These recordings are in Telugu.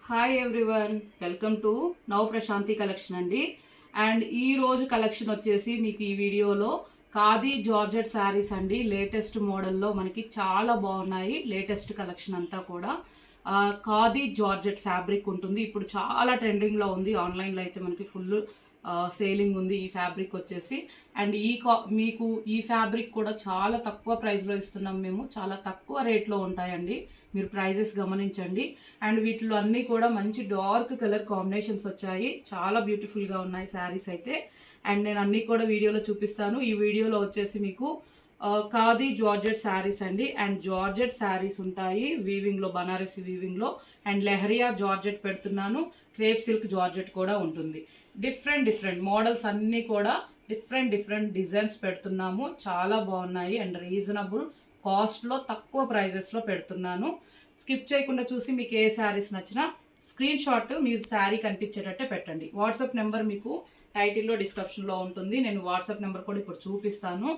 Hi everyone, welcome to Nav Prashanti collection అండి. అండ్ ఈ రోజు కలెక్షన్ వచ్చేసి మీకు ఈ వీడియోలో ఖాదీ జార్జెట్ శారీస్ అండి. లేటెస్ట్ మోడల్లో మనకి చాలా బాగున్నాయి. లేటెస్ట్ కలెక్షన్ అంతా కూడా ఖాదీ జార్జెట్ ఫ్యాబ్రిక్ ఉంటుంది. ఇప్పుడు చాలా ట్రెండింగ్లో ఉంది. ఆన్లైన్లో అయితే మనకి ఫుల్ సేలింగ్ ఉంది ఈ ఫ్యాబ్రిక్ వచ్చేసి. అండ్ మీకు ఈ ఫ్యాబ్రిక్ కూడా చాలా తక్కువ ప్రైస్లో ఇస్తున్నాం మేము. చాలా తక్కువ రేట్లో ఉంటాయండి, మీరు ప్రైజెస్ గమనించండి. అండ్ వీటిలో అన్నీ కూడా మంచి డార్క్ కలర్ కాంబినేషన్స్ వచ్చాయి. చాలా బ్యూటిఫుల్గా ఉన్నాయి శారీస్ అయితే. అండ్ నేను అన్నీ కూడా వీడియోలో చూపిస్తాను. ఈ వీడియోలో వచ్చేసి మీకు ఖాదీ జార్జెట్ శారీస్ అండి. అండ్ జార్జెట్ శారీస్ ఉంటాయి వీవింగ్లో, బనారసి వీవింగ్లో. అండ్ లెహరియా జార్జెట్ పెడుతున్నాను, క్రేప్ సిల్క్ జార్జెట్ కూడా ఉంటుంది. డిఫరెంట్ మోడల్స్ అన్నీ కూడా డిఫరెంట్ డిజైన్స్ పెడుతున్నాము. చాలా బాగున్నాయి అండ్ రీజనబుల్ కాస్ట్లో, తక్కువ ప్రైజెస్లో పెడుతున్నాను. స్కిప్ చేయకుండా చూసి మీకు ఏ శారీస్ నచ్చినా స్క్రీన్ షాట్ మీ శారీ కనిపించేటట్టే పెట్టండి. వాట్సాప్ నెంబర్ మీకు టైటిల్లో డిస్క్రిప్షన్లో ఉంటుంది. నేను వాట్సాప్ నెంబర్ కూడా ఇప్పుడు చూపిస్తాను,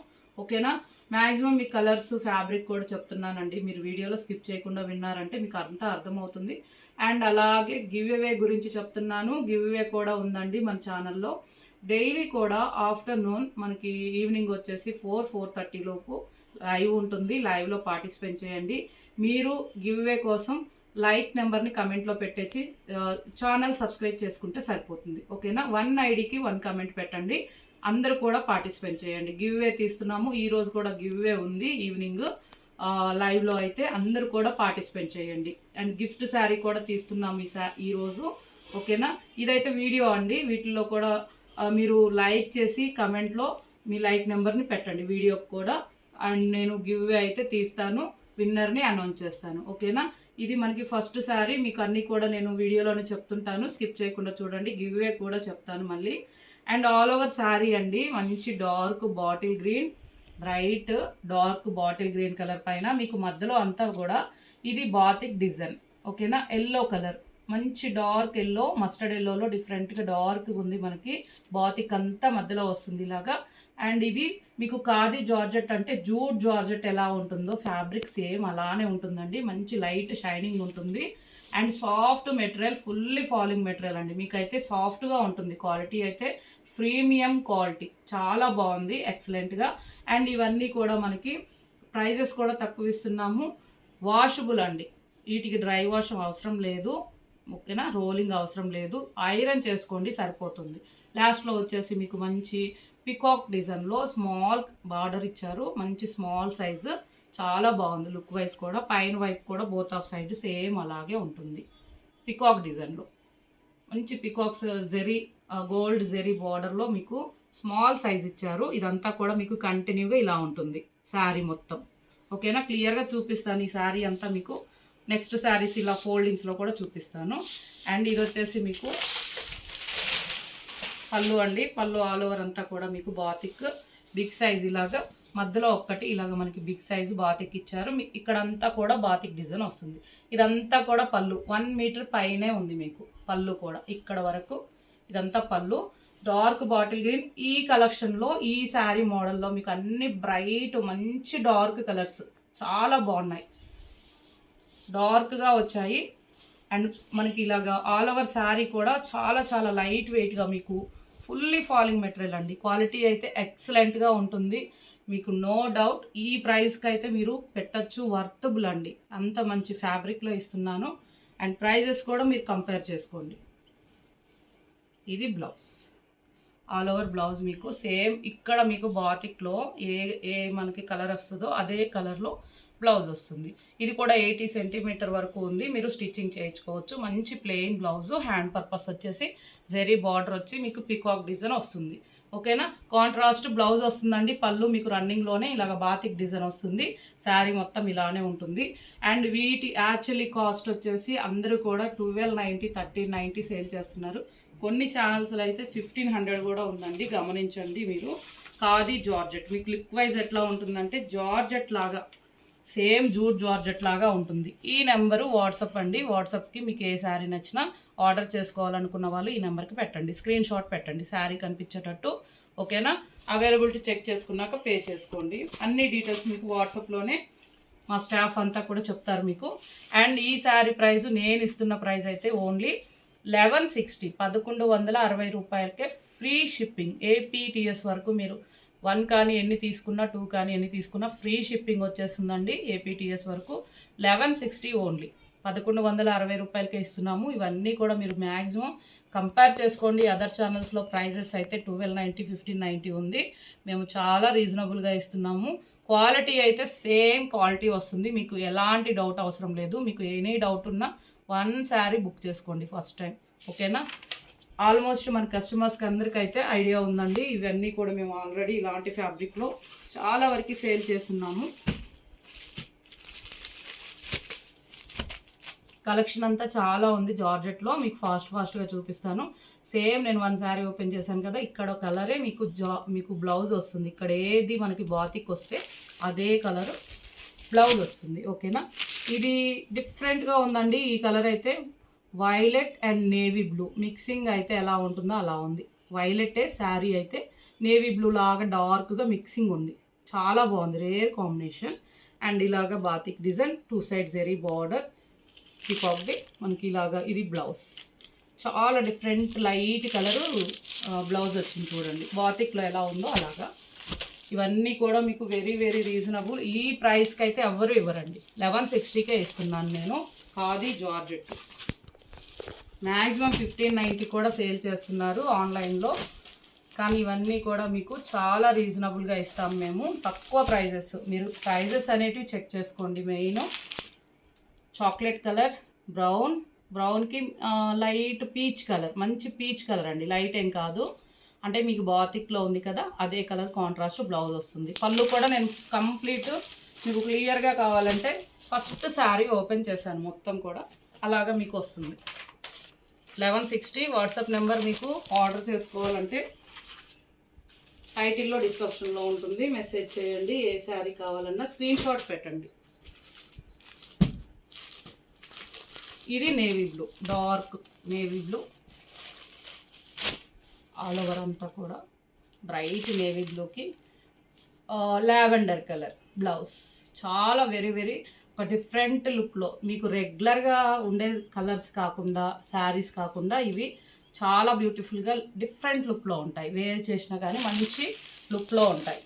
ఓకేనా. మ్యాక్సిమం మీ కలర్స్, ఫ్యాబ్రిక్ కూడా చెప్తున్నానండి. మీరు వీడియోలో స్కిప్ చేయకుండా విన్నారంటే మీకు అంతా అర్థమవుతుంది. అండ్ అలాగే గివ్ అవే గురించి చెప్తున్నాను. గివ్ అవే కూడా ఉందండి మన ఛానల్లో. డైలీ కూడా ఆఫ్టర్నూన్ మనకి ఈవినింగ్ వచ్చేసి 4-4:30 లోపు లైవ్ ఉంటుంది. లైవ్లో పార్టిసిపేట్ చేయండి. మీరు గివ్ అవే కోసం లైక్ నెంబర్ని కమెంట్లో పెట్టేసి ఛానల్ సబ్స్క్రైబ్ చేసుకుంటే సరిపోతుంది, ఓకేనా. 1 ఐడికి 1 కమెంట్ పెట్టండి. అందరూ కూడా పార్టిసిపేట్ చేయండి. గివ్ అవే తీస్తున్నాము. ఈరోజు కూడా గివ్ అవే ఉంది ఈవినింగ్ లైవ్లో అయితే. అందరూ కూడా పార్టిసిపేట్ చేయండి. అండ్ గిఫ్ట్ శారీ కూడా తీస్తున్నాము ఈరోజు, ఓకేనా. ఇదైతే వీడియో అండి. వీటిల్లో కూడా మీరు లైక్ చేసి కమెంట్లో మీ లైక్ నెంబర్ని పెట్టండి వీడియోకి కూడా. అండ్ నేను గివ్ అవే అయితే తీస్తాను, విన్నర్ని అనౌన్స్ చేస్తాను, ఓకేనా. ఇది మనకి ఫస్ట్ శారీ. మీకు అన్నీ కూడా నేను వీడియోలోనే చెప్తుంటాను, స్కిప్ చేయకుండా చూడండి. గివ్ అవే కూడా చెప్తాను మళ్ళీ. అండ్ ఆల్ ఓవర్ శారీ అండి. మంచి dark bottle green, bright dark bottle green colour పైన మీకు మధ్యలో అంతా కూడా ఇది బాతిక్ డిజైన్, ఓకేనా. ఎల్లో కలర్, మంచి డార్క్ ఎల్లో, మస్టర్డ్ ఎల్లోలో డిఫరెంట్గా డార్క్ ఉంది మనకి. బాతిక్ అంతా మధ్యలో వస్తుంది ఇలాగా. అండ్ ఇది మీకు ఖాదీ జార్జెట్ అంటే జూట్ జార్జెట్ ఎలా ఉంటుందో ఫ్యాబ్రిక్ సేమ్ అలానే ఉంటుందండి. మంచి లైట్ షైనింగ్ ఉంటుంది. And soft material, fully falling material అండి. మీకైతే సాఫ్ట్గా ఉంటుంది. క్వాలిటీ అయితే ప్రీమియం క్వాలిటీ, చాలా బాగుంది, ఎక్సలెంట్గా. అండ్ ఇవన్నీ కూడా మనకి ప్రైజెస్ కూడా తక్కువ ఇస్తున్నాము. వాషబుల్ అండి, వీటికి డ్రై వాష్ అవసరం లేదు, ఓకేనా. రోలింగ్ అవసరం లేదు, ఐరన్ చేసుకోండి సరిపోతుంది. లాస్ట్లో వచ్చేసి మీకు మంచి పికాక్ డిజైన్లో స్మాల్ బార్డర్ ఇచ్చారు. మంచి స్మాల్ సైజు, చాలా బాగుంది లుక్ వైజ్ కూడా. పైన వైపు కూడా బోత్ ఆఫ్ సైడ్ సేమ్ అలాగే ఉంటుంది. పికాక్ డిజైన్లో మంచి పికాక్స్ జెరీ, గోల్డ్ జెరీ బార్డర్లో మీకు స్మాల్ సైజ్ ఇచ్చారు. ఇదంతా కూడా మీకు కంటిన్యూగా ఇలా ఉంటుంది శారీ మొత్తం, ఓకేనా. క్లియర్గా చూపిస్తాను ఈ శారీ అంతా మీకు. నెక్స్ట్ శారీస్ ఇలా ఫోల్డింగ్స్లో కూడా చూపిస్తాను. అండ్ ఇది వచ్చేసి మీకు పళ్ళు అండి. పళ్ళు ఆల్ ఓవర్ అంతా కూడా మీకు బాతిక్ బిగ్ సైజ్, ఇలాగా మధ్యలో ఒక్కటి ఇలాగ మనకి బిగ్ సైజు బాతిక్ ఇచ్చారు. ఇక్కడ అంతా కూడా బాతిక్ డిజైన్ వస్తుంది. ఇదంతా కూడా పళ్ళు 1 మీటర్ పైనే ఉంది మీకు పళ్ళు కూడా ఇక్కడ వరకు. ఇదంతా పళ్ళు. డార్క్ బాటిల్ గ్రీన్ ఈ కలెక్షన్లో, ఈ శారీ మోడల్లో మీకు అన్ని బ్రైట్ మంచి డార్క్ కలర్స్ చాలా బాగున్నాయి, డార్క్గా వచ్చాయి. అండ్ మనకి ఇలాగా ఆల్ ఓవర్ శారీ కూడా చాలా లైట్ వెయిట్గా మీకు ఫుల్లీ ఫాలింగ్ మెటీరియల్ అండి. క్వాలిటీ అయితే ఎక్సలెంట్గా ఉంటుంది మీకు, నో డౌట్. ఈ ప్రైస్కి అయితే మీరు పెట్టచ్చు, వర్తబుల్ అండి. అంత మంచి ఫ్యాబ్రిక్లో ఇస్తున్నాను. అండ్ ప్రైజెస్ కూడా మీరు కంపేర్ చేసుకోండి. ఇది బ్లౌజ్, ఆల్ ఓవర్ బ్లౌజ్ మీకు సేమ్ ఇక్కడ మీకు బాతిక్లో ఏ మనకి కలర్ వస్తుందో అదే కలర్లో బ్లౌజ్ వస్తుంది. ఇది కూడా 80 సెంటీమీటర్ వరకు ఉంది, మీరు స్టిచ్చింగ్ చేయించుకోవచ్చు. మంచి ప్లెయిన్ బ్లౌజ్. హ్యాండ్ పర్పస్ వచ్చేసి జెరీ బార్డర్ వచ్చి మీకు పికాక్ డిజైన్ వస్తుంది, ఓకేనా. కాంట్రాస్ట్ బ్లౌజ్ వస్తుందండి. పళ్ళు మీకు రన్నింగ్లోనే ఇలాగ బాతిక్ డిజైన్ వస్తుంది. శారీ మొత్తం ఇలానే ఉంటుంది. అండ్ వీటి యాక్చువల్లీ కాస్ట్ వచ్చేసి అందరూ కూడా 1290, 1390 సేల్ చేస్తున్నారు. కొన్ని ఛానల్స్లో అయితే 1500 కూడా ఉందండి, గమనించండి మీరు. ఖాదీ జార్జెట్ మీకు లుక్ వైజ్ ఎట్లా ఉంటుందంటే జార్జెట్ లాగా, సేమ్ జూట్ జార్జెట్ లాగా ఉంటుంది. ఈ నెంబరు వాట్సాప్ అండి. వాట్సాప్కి మీకు ఏ శారీ నచ్చినా ఆర్డర్ చేసుకోవాలనుకున్న వాళ్ళు ఈ నెంబర్కి పెట్టండి, స్క్రీన్ షాట్ పెట్టండి శారీ కనిపించేటట్టు, ఓకేనా. అవైలబిలిటీ చెక్ చేసుకున్నాక పే చేసుకోండి. అన్ని డీటెయిల్స్ మీకు వాట్సాప్లోనే మా స్టాఫ్ అంతా కూడా చెప్తారు మీకు. అండ్ ఈ శారీ ప్రైస్ నేను ఇస్తున్న ప్రైస్ అయితే ఓన్లీ 1160, 1160 రూపాయలకే ఫ్రీ షిప్పింగ్. ఏపీటీఎస్ వరకు మీరు 1 కానీ ఎన్ని తీసుకున్నా, 2 కానీ ఎన్ని తీసుకున్నా ఫ్రీ షిప్పింగ్ వచ్చేస్తుందండి. ఏపీటీఎస్ వరకు 1160 ఓన్లీ, 1160 రూపాయలకే ఇస్తున్నాము. ఇవన్నీ కూడా మీరు మ్యాక్సిమం కంపేర్ చేసుకోండి. అదర్ ఛానల్స్లో ప్రైజెస్ అయితే 1290, 1590 ఉంది. మేము చాలా రీజనబుల్గా ఇస్తున్నాము. క్వాలిటీ అయితే సేమ్ క్వాలిటీ వస్తుంది. మీకు ఎలాంటి డౌట్ అవసరం లేదు. మీకు ఎనీ డౌట్ ఉన్నా 1 శారీ బుక్ చేసుకోండి ఫస్ట్ టైం, ఓకేనా. ఆల్మోస్ట్ మన కస్టమర్స్కి అందరికైతే ఐడియా ఉందండి. ఇవన్నీ కూడా మేము ఆల్రెడీ ఇలాంటి ఫ్యాబ్రిక్లో చాలా వరకు సేల్ చేస్తున్నాము. కలెక్షన్ అంతా చాలా ఉంది జార్జెట్లో. మీకు ఫాస్ట్గా చూపిస్తాను. సేమ్ నేను 1 శారీ ఓపెన్ చేశాను కదా, ఇక్కడ కలరే మీకు బ్లౌజ్ వస్తుంది. ఇక్కడ ఏది మనకి బాతిక్ వస్తే అదే కలర్ బ్లౌజ్ వస్తుంది, ఓకేనా. ఇది డిఫరెంట్గా ఉందండి. ఈ కలర్ అయితే violet and navy blue mixing అయితే ఎలా ఉంటుందో అలా ఉంది. వైలెటే శారీ అయితే నేవీ బ్లూ లాగా డార్క్గా మిక్సింగ్ ఉంది. చాలా బాగుంది, రేర్ కాంబినేషన్. అండ్ ఇలాగా batik design, 2 side zari border, పీకాక్ది మనకి ఇలాగా. ఇది బ్లౌజ్ చాలా డిఫరెంట్ లైట్ కలరు బ్లౌజ్ వచ్చింది చూడండి. బాతిక్లో ఎలా ఉందో అలాగా. ఇవన్నీ కూడా మీకు వెరీ వెరీ రీజనబుల్. ఈ ప్రైస్కి అయితే ఎవ్వరు ఇవ్వరండి. 1160కే ఇస్తున్నాను నేను. ఖాదీ జార్జెట్ మ్యాక్సిమం 1590 కూడా సేల్ చేస్తున్నారు ఆన్లైన్లో. కానీ ఇవన్నీ కూడా మీకు చాలా రీజనబుల్గా ఇస్తాం మేము. తక్కువ ప్రైజెస్. మీరు ప్రైజెస్ అనేటివి చెక్ చేసుకోండి. మెయిన్ చాక్లెట్ కలర్, బ్రౌన్కి లైట్ పీచ్ కలర్, మంచి పీచ్ కలర్ అండి. లైట్ ఏం కాదు, అంటే మీకు బాతిక్లో ఉంది కదా అదే కలర్ కాంట్రాస్ట్ బ్లౌజ్ వస్తుంది. పళ్ళు కూడా నేను కంప్లీట్ మీకు క్లియర్గా కావాలంటే ఫస్ట్ శారీ ఓపెన్ చేశాను మొత్తం కూడా, అలాగా మీకు వస్తుంది. 1160 వాట్సాప్ నెంబర్. మీకు ఆర్డర్ చేసుకోవాలంటే టైటిల్లో డిస్క్రిప్షన్లో ఉంటుంది, మెసేజ్ చేయండి. ఏ శారీ కావాలన్నా స్క్రీన్ షాట్ పెట్టండి. ఇది navy blue, dark navy blue, all over అంతా కూడా బ్రైట్ నేవీ బ్లూకి లావెండర్ కలర్ బ్లౌజ్. చాలా వెరీ వెరీ ఒక డిఫరెంట్ లుక్లో మీకు రెగ్యులర్గా ఉండే కలర్స్ కాకుండా, శారీస్ కాకుండా ఇవి చాలా బ్యూటిఫుల్గా డిఫరెంట్ లుక్లో ఉంటాయి. వేర్ చేసినా కానీ మంచి లుక్లో ఉంటాయి.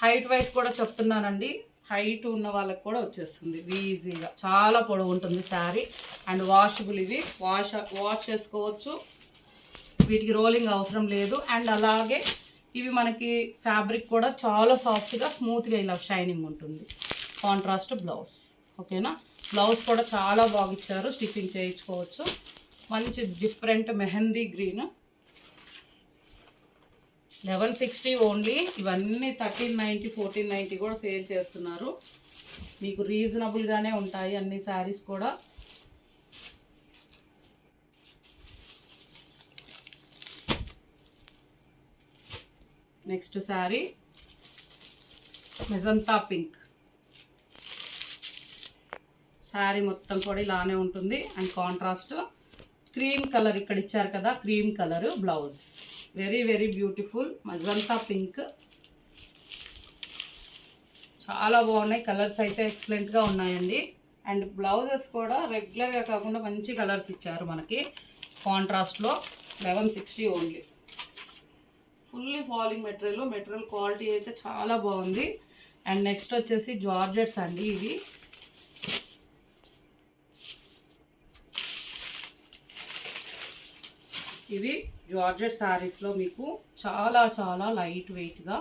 హైట్ వైజ్ కూడా చెప్తున్నానండి. హైట్ ఉన్న వాళ్ళకి కూడా వచ్చేస్తుంది ఈజీగా. చాలా పొడవు ఉంటుంది శారీ. And washable. ఇవి వాష్ చేసుకోవచ్చు, వీటికి రోలింగ్ అవసరం లేదు. అండ్ అలాగే ఇవి మనకి ఫ్యాబ్రిక్ కూడా చాలా సాఫ్ట్గా స్మూత్గా ఇలా షైనింగ్ ఉంటుంది. కాంట్రాస్ట్ బ్లౌజ్, ఓకేనా. బ్లౌజ్ కూడా చాలా బాగా ఇచ్చారు, స్టిచ్చింగ్ చేయించుకోవచ్చు. మంచి డిఫరెంట్ మెహందీ గ్రీన్. 1160 ఓన్లీ. ఇవన్నీ 1390, 1490 కూడా సేల్ చేస్తున్నారు. మీకు రీజనబుల్గానే ఉంటాయి అన్ని శారీస్ కూడా. Next sari magenta pink. Sari మొత్తం కూడా ఇలానే ఉంటుంది. అండ్ కాంట్రాస్ట్ క్రీమ్ కలర్ ఇక్కడ ఇచ్చారు కదా, cream colour blouse. Very very beautiful magenta pink. చాలా బాగున్నాయి కలర్స్ అయితే, ఎక్సలెంట్గా ఉన్నాయండి. అండ్ బ్లౌజెస్ కూడా రెగ్యులర్గా కాకుండా మంచి కలర్స్ ఇచ్చారు మనకి కాంట్రాస్ట్లో. 1160 only. Fully falling material quality అయితే చాలా బాగుంది. అండ్ నెక్స్ట్ వచ్చేసి జార్జెట్స్ అండి. ఇవి జార్జెట్ శారీస్లో మీకు చాలా చాలా లైట్ వెయిట్గా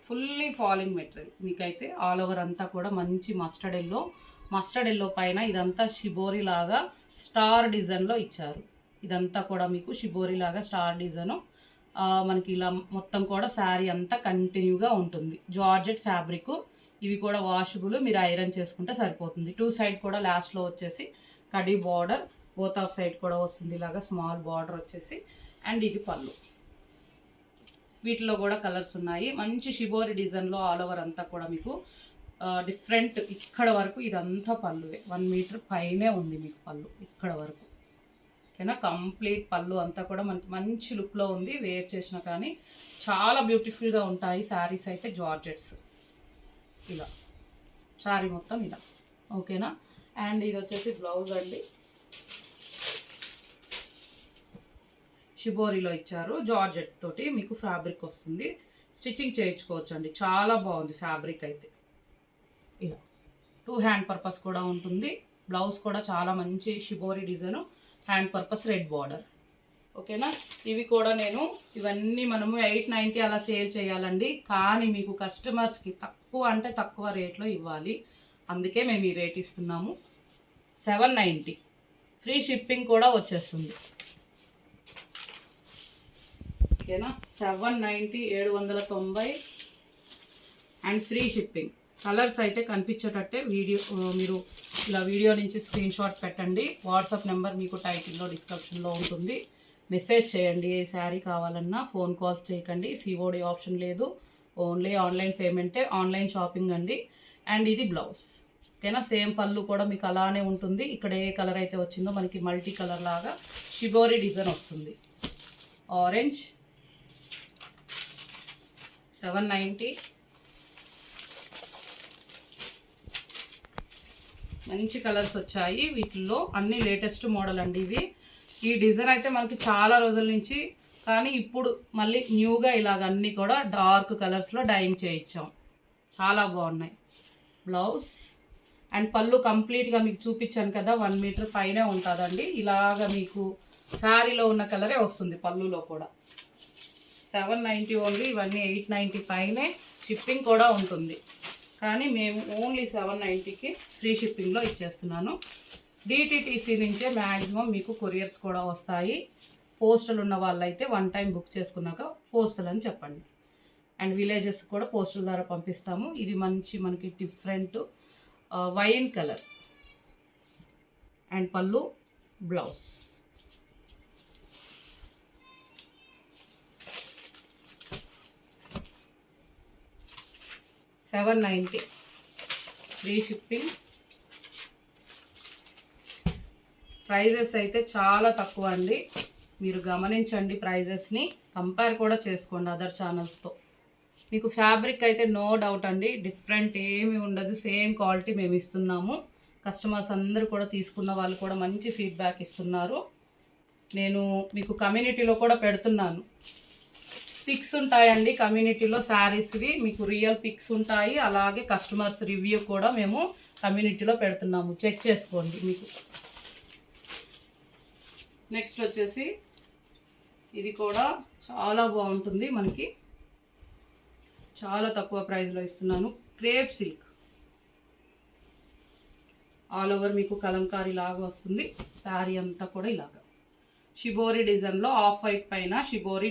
ఫుల్లీ ఫాలింగ్ మెటీరియల్. మీకైతే ఆల్ ఓవర్ అంతా కూడా మంచి మస్టర్డ్ ఎల్లో పైన ఇదంతా షిబోరి లాగా స్టార్ డిజైన్లో ఇచ్చారు. ఇదంతా కూడా మీకు షిబోరి లాగా స్టార్ డిజైన్ మనకి ఇలా మొత్తం కూడా శారీ అంతా కంటిన్యూగా ఉంటుంది. Georgette fabric. ఇవి కూడా వాషబుల్, మీరు ఐరన్ చేసుకుంటే సరిపోతుంది. 2 సైడ్ కూడా లాస్ట్లో వచ్చేసి khadi border, both of side కూడా వస్తుంది ఇలాగా స్మాల్ బార్డర్ వచ్చేసి. అండ్ ఇది పళ్ళు. వీటిలో కూడా కలర్స్ ఉన్నాయి. మంచి షిబోరి డిజైన్లో ఆల్ ఓవర్ అంతా కూడా మీకు డిఫరెంట్. ఇక్కడ వరకు ఇదంతా పళ్ళువే, 1 మీటర్ పైనే ఉంది మీకు పళ్ళు ఇక్కడ వరకు, ఓకేనా. కంప్లీట్ పళ్ళు అంతా కూడా మనకి మంచి లుక్లో ఉంది. వేర్ చేసినా కానీ చాలా బ్యూటిఫుల్గా ఉంటాయి శారీస్ అయితే. జార్జెట్స్ ఇలా శారీ మొత్తం ఇలా. ఓకేనా. అండ్ ఇది వచ్చేసి బ్లౌజ్ అండి, షిబోరిలో ఇచ్చారు, జార్జెట్ తోటి మీకు ఫ్యాబ్రిక్ వస్తుంది, స్టిచ్చింగ్ చేయించుకోవచ్చు అండి. చాలా బాగుంది ఫ్యాబ్రిక్ అయితే. ఇలా 2 హ్యాండ్ పర్పస్ కూడా ఉంటుంది. బ్లౌజ్ కూడా చాలా మంచి shibori design, hand purpose red border. ఓకేనా. ఇవి కూడా ఇవన్నీ మనము 890 అలా సేల్ చేయాలండి, కానీ మీకు కస్టమర్స్కి తక్కువ అంటే తక్కువ రేట్లో ఇవ్వాలి, అందుకే మేము ఈ రేట్ ఇస్తున్నాము. 790 ఫ్రీ షిప్పింగ్ కూడా వచ్చేస్తుంది. ఓకేనా. 790 790 అండ్ ఫ్రీ షిప్పింగ్. కలర్స్ అయితే కనిపించేటట్టే మీరు ఇలా వీడియో నుంచి స్క్రీన్ షాట్ పెట్టండి. వాట్సాప్ నెంబర్ మీకు టైటిల్లో డిస్క్రిప్షన్లో ఉంటుంది, మెసేజ్ చేయండి. ఏ శారీ కావాలన్నా ఫోన్ కాల్స్ చేయకండి, సిఓడి ఆప్షన్ లేదు, ఓన్లీ ఆన్లైన్ పేమెంటే, ఆన్లైన్ షాపింగ్ అండి. అండ్ ఇది బ్లౌజ్. ఓకేనా. సేమ్ పళ్ళు కూడా మీకు అలానే ఉంటుంది. ఇక్కడ ఏ కలర్ అయితే వచ్చిందో మనకి మల్టీ కలర్ లాగా షిబోరి డిజైన్ వస్తుంది. ఆరెంజ్ 790. మంచి కలర్స్ వచ్చాయి వీటిల్లో, అన్ని లేటెస్ట్ మోడల్ అండి ఇవి. ఈ డిజైన్ అయితే మనకి చాలా రోజుల నుంచి, కానీ ఇప్పుడు మళ్ళీ న్యూగా ఇలాగ అన్నీ కూడా డార్క్ కలర్స్లో డైయింగ్ చేయించాం, చాలా బాగున్నాయి. బ్లౌజ్ అండ్ పళ్ళు కంప్లీట్గా మీకు చూపించాను కదా, 1 మీటర్ పైనే ఉంటుందండి. ఇలాగ మీకు శారీలో ఉన్న కలరే వస్తుంది పళ్ళులో కూడా. 790 ఓన్లీ, ఇవన్నీ 890 పైనే, షిప్పింగ్ కూడా ఉంటుంది, కానీ మేము ఓన్లీ 790కి ఫ్రీ షిప్పింగ్లో ఇచ్చేస్తున్నాను. డిటిటీసీ నుంచే మ్యాక్సిమం మీకు కొరియర్స్ కూడా వస్తాయి. పోస్టల్ ఉన్న వాళ్ళైతే 1 టైం బుక్ చేసుకున్నాక పోస్టల్ అని చెప్పండి. అండ్ విలేజెస్ కూడా పోస్టల్ ద్వారా పంపిస్తాము. ఇది మనకి డిఫరెంట్ వైన్ కలర్ అండ్ పళ్ళు, బ్లౌజ్. $790 free shipping. ప్రైజెస్ అయితే చాలా తక్కువ అండి, మీరు గమనించండి, ప్రైజెస్ని కంపేర్ కూడా చేసుకోండి అదర్ ఛానల్స్తో. మీకు ఫ్యాబ్రిక్ అయితే నో డౌట్ అండి, డిఫరెంట్ ఏమి ఉండదు, సేమ్ క్వాలిటీ మేము ఇస్తున్నాము. కస్టమర్స్ అందరూ కూడా తీసుకున్న వాళ్ళు కూడా మంచి ఫీడ్బ్యాక్ ఇస్తున్నారు. నేను మీకు కమ్యూనిటీలో కూడా పెడుతున్నాను, పిక్స్ ఉంటాయండి కమ్యూనిటీలో శారీస్వి, మీకు రియల్ పిక్స్ ఉంటాయి, అలాగే కస్టమర్స్ రివ్యూ కూడా మేము కమ్యూనిటీలో పెడుతున్నాము, చెక్ చేసుకోండి. మీకు నెక్స్ట్ వచ్చేసి ఇది కూడా చాలా బాగుంటుంది, మనకి చాలా తక్కువ ప్రైస్లో ఇస్తున్నాను. క్రేప్ సిల్క్ ఆల్ ఓవర్ మీకు కలంకారీ లాగా వస్తుంది, శారీ అంతా కూడా ఇలాగా షిబోరి డిజైన్లో ఆఫ్ వైట్ పైన షిబోరి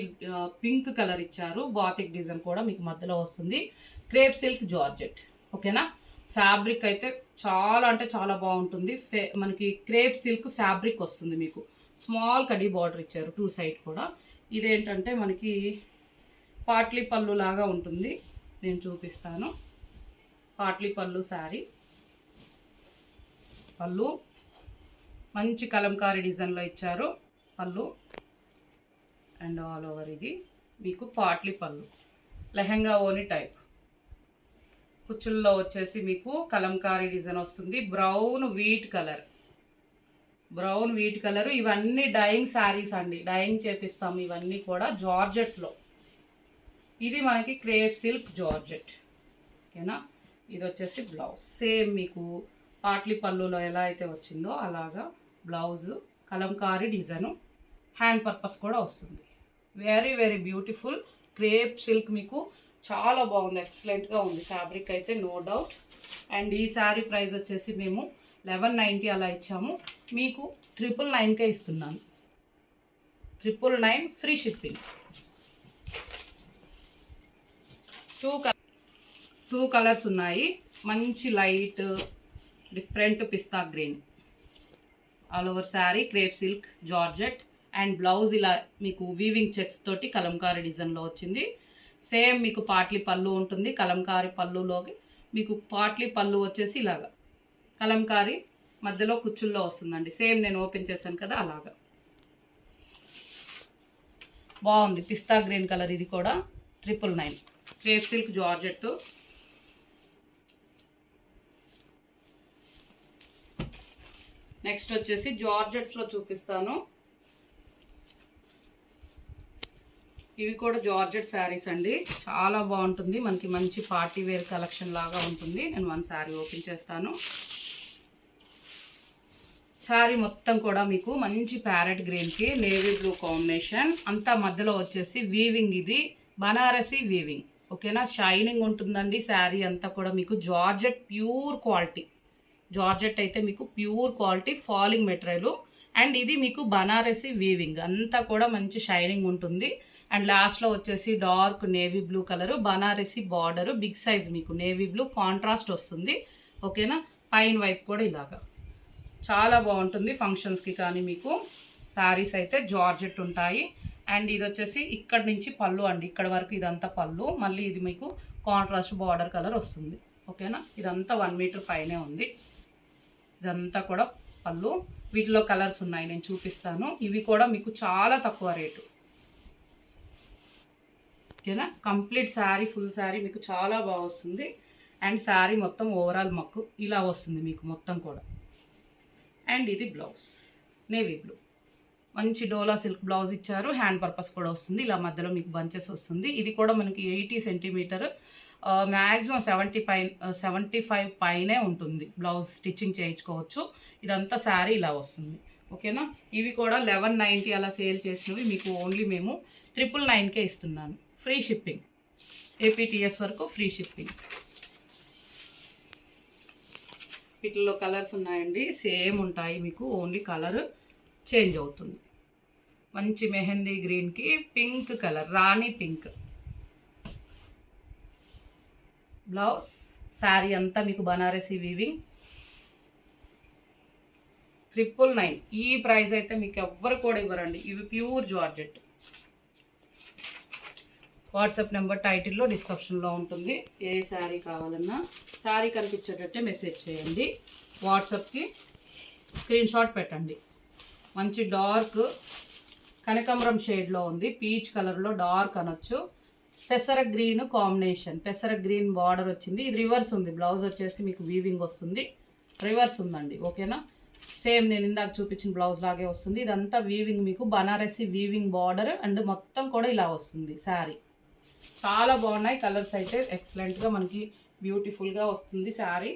పింక్ కలర్ ఇచ్చారు, బాతిక్ డిజైన్ కూడా మీకు మధ్యలో వస్తుంది. Crepe silk georgette. ఓకేనా. ఫ్యాబ్రిక్ అయితే చాలా అంటే చాలా బాగుంటుంది, మనకి క్రేప్ సిల్క్ ఫ్యాబ్రిక్ వస్తుంది, మీకు స్మాల్ కడీ బార్డర్ ఇచ్చారు 2 సైడ్ కూడా. ఇదేంటంటే మనకి పాట్లీ పళ్ళు లాగా ఉంటుంది, నేను చూపిస్తాను. పాట్లీ పళ్ళు శారీ, పళ్ళు మంచి కలంకారీ డిజైన్లో ఇచ్చారు పళ్ళు, అండ్ ఆల్ ఓవర్ ఇది మీకు పాట్లీ పళ్ళు, లెహంగా ఓని టైప్. కుచ్చుల్లో వచ్చేసి మీకు కలంకారీ డిజైన్ వస్తుంది, బ్రౌన్ వీట్ కలర్. ఇవన్నీ డైయింగ్ శారీస్ అండి, డైయింగ్ చేపిస్తాము ఇవన్నీ కూడా జార్జెట్స్లో. ఇది మనకి క్రేప్ సిల్క్ జార్జెట్. ఓకేనా. ఇది వచ్చేసి బ్లౌజ్, సేమ్ మీకు పాట్లీ పళ్ళులో ఎలా అయితే వచ్చిందో అలాగా blouse, Kalamkari design, hand purpose కూడా వస్తుంది. Very very beautiful crepe silk, మీకు చాలా బాగుంది, ఎక్సలెంట్గా ఉంది ఫ్యాబ్రిక్ అయితే నో డౌట్. అండ్ ఈ శారీ ప్రైస్ వచ్చేసి మేము 1190 అలా ఇచ్చాము, మీకు 999కే ఇస్తున్నాను. 999 ఫ్రీ షిప్పింగ్. 2 కలర్స్ ఉన్నాయి, మంచి light different pista green, all over sari crepe silk georgette, and blouse ఇలా మీకు వీవింగ్ చెక్స్ తోటి కలంకారీ డిజైన్లో వచ్చింది. సేమ్ మీకు పాట్లీ పళ్ళు ఉంటుంది, కలంకారీ పళ్ళులోకి మీకు పాట్లీ పళ్ళు వచ్చేసి ఇలాగా కలంకారీ మధ్యలో కుచ్చుల్లో వస్తుందండి, సేమ్ నేను ఓపెన్ చేశాను కదా అలాగా. బాగుంది పిస్తా గ్రీన్ కలర్, ఇది కూడా 999 క్రేప్ సిల్క్ జార్జెట్. నెక్స్ట్ వచ్చేసి జార్జెట్స్లో చూపిస్తాను. ఇవి కూడా జార్జెట్ శారీస్ అండి. చాలా బాగుంటుంది, మనకి మంచి పార్టీ వేర్ కలెక్షన్ లాగా ఉంటుంది. నేను వన్ శారీ ఓపెన్ చేస్తాను. శారీ మొత్తం కూడా మీకు మంచి ప్యారెట్ గ్రీన్కి నేవీ బ్లూ కాంబినేషన్. అంతా మధ్యలో వచ్చేసి వీవింగ్, ఇది బనారసి వీవింగ్. ఓకేనా, షైనింగ్ ఉంటుందండి. శారీ అంతా కూడా మీకు జార్జెట్ ప్యూర్ క్వాలిటీ. జార్జెట్ అయితే మీకు pure quality falling material. And ఇది మీకు బనారసి వీవింగ్, అంతా కూడా మంచి షైనింగ్ ఉంటుంది. అండ్ లాస్ట్లో వచ్చేసి dark navy blue colour, Banarasi border, big size మీకు నేవీ బ్లూ కాంట్రాస్ట్ వస్తుంది. ఓకేనా, పైన వైపు కూడా ఇలాగా చాలా బాగుంటుంది ఫంక్షన్స్కి కానీ. మీకు శారీస్ అయితే జార్జెట్ ఉంటాయి. అండ్ ఇది వచ్చేసి ఇక్కడ నుంచి పళ్ళు అండి, ఇక్కడ వరకు ఇదంతా పళ్ళు. మళ్ళీ ఇది మీకు కాంట్రాస్ట్ బార్డర్ కలర్ వస్తుంది. ఓకేనా, ఇదంతా 1 మీటర్ పైనే ఉంది. ఇదంతా కూడా పళ్ళు. వీటిలో కలర్స్ ఉన్నాయి, నేను చూపిస్తాను. ఇవి కూడా మీకు చాలా తక్కువ రేటు. ఓకేనా, కంప్లీట్ శారీ, ఫుల్ శారీ మీకు చాలా బాగా వస్తుంది. అండ్ శారీ మొత్తం ఓవరాల్ మక్కు ఇలా వస్తుంది మీకు మొత్తం కూడా. అండ్ ఇది బ్లౌజ్ నేవీ బ్లూ, మంచి డోలా సిల్క్ బ్లౌజ్ ఇచ్చారు. హ్యాండ్ పర్పస్ కూడా వస్తుంది, ఇలా మధ్యలో మీకు బంచెస్ వస్తుంది. ఇది కూడా మనకి 80 సెంటీమీటర్, మ్యాక్సిమం 75 పైనే ఉంటుంది. బ్లౌజ్ స్టిచ్చింగ్ చేయించుకోవచ్చు. ఇదంతా శారీ ఇలా వస్తుంది. ఓకేనా, ఇవి కూడా 1190 అలా సేల్ చేసినవి మీకు ఓన్లీ మేము 999కే ఇస్తున్నాను. ఫ్రీ షిప్పింగ్, ఏపీటీఎస్ వరకు ఫ్రీ షిప్పింగ్. వీటిల్లో కలర్స్ ఉన్నాయండి, సేమ్ ఉంటాయి మీకు, ఓన్లీ కలర్ చేంజ్ అవుతుంది. మంచి మెహందీ గ్రీన్కి పింక్ కలర్, రాణి పింక్ బ్లౌజ్. శారీ అంతా మీకు బనారసి వీవింగ్. 999. ఈ ప్రైస్ అయితే మీకు ఎవ్వరు కూడా ఇవ్వరండి. ఇవి ప్యూర్ జార్జెట్. వాట్సాప్ నెంబర్ టైటిల్లో డిస్క్రిప్షన్లో ఉంటుంది. ఏ శారీ కావాలన్నా శారీ కనిపించేటట్టే మెసేజ్ చేయండి. వాట్సాప్కి స్క్రీన్ షాట్ పెట్టండి. మంచి డార్క్ కనకాంబరం షేడ్లో ఉంది, పీచ్ కలర్లో డార్క్ అనొచ్చు. పెసర గ్రీన్ కాంబినేషన్, పెసర గ్రీన్ బార్డర్ వచ్చింది. ఇది రివర్స్ ఉంది, బ్లౌజ్ వచ్చేసి మీకు వీవింగ్ వస్తుంది, రివర్స్ ఉందండి. ఓకేనా, సేమ్ నేను ఇందాక చూపించిన బ్లౌజ్ లాగే వస్తుంది. ఇదంతా వీవింగ్ మీకు బనారసి వీవింగ్ బార్డర్. అండ్ మొత్తం కూడా ఇలా వస్తుంది శారీ. చాలా బాగున్నాయి కలర్స్ అయితే, ఎక్సలెంట్గా మనకి బ్యూటిఫుల్గా వస్తుంది శారీ.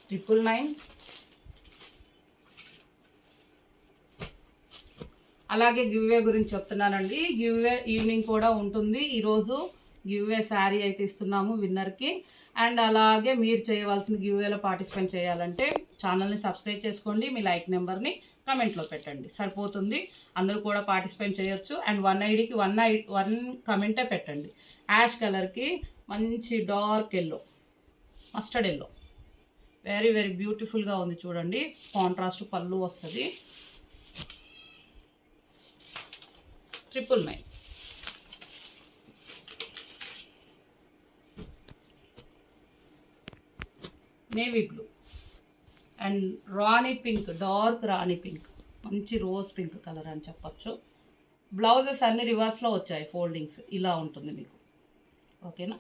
999. అలాగే గివ్వే గురించి చెప్తున్నానండి. గివ్వే ఈవినింగ్ కూడా ఉంటుంది. ఈరోజు గివ్వే శారీ అయితే ఇస్తున్నాము విన్నర్కి. అండ్ అలాగే మీరు చేయవలసిన గివ్వేలో పార్టిసిపేట్ చేయాలంటే ఛానల్ని సబ్స్క్రైబ్ చేసుకోండి, మీ లైక్ నెంబర్ని కమెంట్లో పెట్టండి, సరిపోతుంది. అందరూ కూడా పార్టిసిపేట్ చేయొచ్చు. అండ్ 1 ఐడికి 1 కమెంటే పెట్టండి. యాష్ కలర్కి మంచి dark yellow, mustard yellow, very very బ్యూటిఫుల్గా ఉంది చూడండి. కాంట్రాస్ట్ పళ్ళు వస్తుంది. 999. Navy blue and Rani pink, dark Rani pink, మంచి రోజ్ పింక్ కలర్ అని చెప్పచ్చు. బ్లౌజెస్ అన్ని రివర్స్లో వచ్చాయి, ఫోల్డింగ్స్ ఇలా ఉంటుంది మీకు. ఓకేనా,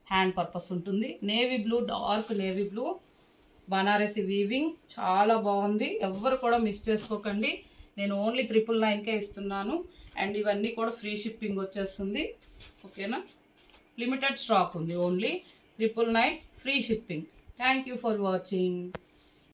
హ్యాండ్ పర్పస్ ఉంటుంది. Navy blue, dark navy blue, Banarasi weaving, చాలా బాగుంది. ఎవ్వరు కూడా మిస్ చేసుకోకండి. నేను ఓన్లీ 999కే ఇస్తున్నాను. అండ్ ఇవన్నీ కూడా ఫ్రీ షిప్పింగ్ వచ్చేస్తుంది. ఓకేనా, లిమిటెడ్ స్టాక్ ఉంది, only 999 free shipping. Thank you for watching.